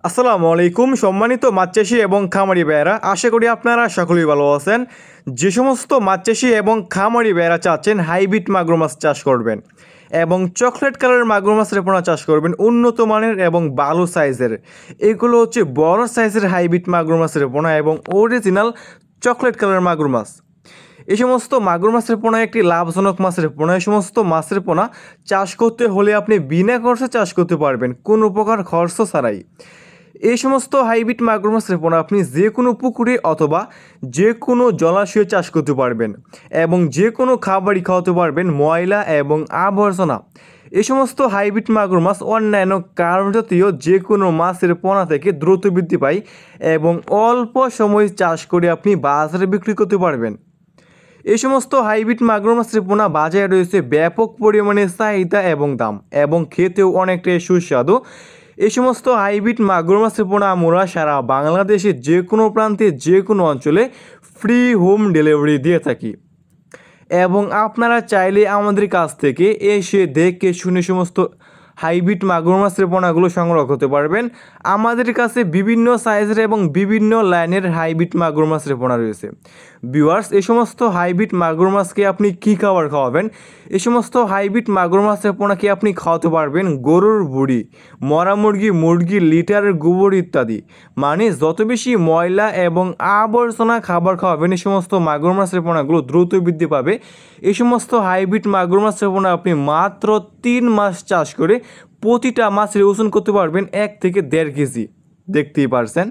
আসসালামু আলাইকুম সম্মানিত মাছ চাষি এবং খামারি ভাইয়েরা, আশা করি আপনারা সকলেই ভালো আছেন। যে সমস্ত মাছ চাষি এবং খামারি ভাইয়েরা চাচ্ছেন হাইব্রিড মাগুর মাছ চাষ করবেন এবং চকলেট কালারের মাগুর মাছের পোনা চাষ করবেন উন্নত মানের এবং ভালো সাইজের, এগুলো হচ্ছে বড় সাইজের হাইব্রিড মাগুর মাছের পোনা এবং অরিজিনাল চকলেট কালারের মাগুর মাছ। এই সমস্ত মাগুর মাছের পোনা একটি লাভজনক মাছের পোনা। এই সমস্ত মাছের পোনা চাষ করতে হলে আপনি বিনা খরচে চাষ করতে পারবেন, কোনো প্রকার খরচ ছাড়াই। এই সমস্ত হাইব্রিড মাগুর মাছের পোনা আপনি যে কোনো পুকুরে অথবা যে কোনো জলাশয়ে চাষ করতে পারবেন এবং যে কোনো খাবারই খাওয়াতে পারবেন, ময়লা এবং আবর্জনা। এই সমস্ত হাইব্রিড মাগুর মাছ অন্যান্য কার্পজাতীয় যে কোনো মাছের পোনা থেকে দ্রুত বৃদ্ধি পায় এবং অল্প সময় চাষ করে আপনি বাজারে বিক্রি করতে পারবেন। এই সমস্ত হাইব্রিড মাগুর মাছের পোনা বাজারে রয়েছে ব্যাপক পরিমাণে চাহিদা এবং দাম, এবং খেতেও অনেকটাই সুস্বাদু। এই সমস্ত হাইব্রিড মাগুর মাছের পোনা আমরা সারা বাংলাদেশের যে কোনো প্রান্তে যে কোনো অঞ্চলে ফ্রি হোম ডেলিভারি দিয়ে থাকি এবং আপনারা চাইলে আমাদের কাছ থেকে এসে দেখে শুনে সমস্ত হাইব্রিড মাগুর মাছের পোনাগুলো সংগ্রহ করতে পারবেন। আমাদের কাছে বিভিন্ন সাইজের এবং বিভিন্ন লাইনের হাইব্রিড মাগুর মাছের পোনা রয়েছে। ভিউয়ার্স, এই সমস্ত হাইব্রিড মাগুর মাছকে আপনি কী খাবার খাওয়াবেন? এই সমস্ত হাইব্রিড মাগুর মাছের পোনাকে আপনি খাওয়াতে পারবেন গরুর বুড়ি, মরা মুরগি, মুরগির লিটারের গোবর ইত্যাদি। মানে যত বেশি ময়লা এবং আবর্জনা খাবার খাওয়াবেন, এই সমস্ত মাগুর মাছের পোনাগুলো দ্রুত বৃদ্ধি পাবে। এই সমস্ত হাইব্রিড মাগুর মাছের পোনা আপনি মাত্র 3 মাস চাষ করে প্রতিটা মাছের ওজন করতে পারবেন 1 থেকে 1.5 কেজি। দেখতেই পারছেন।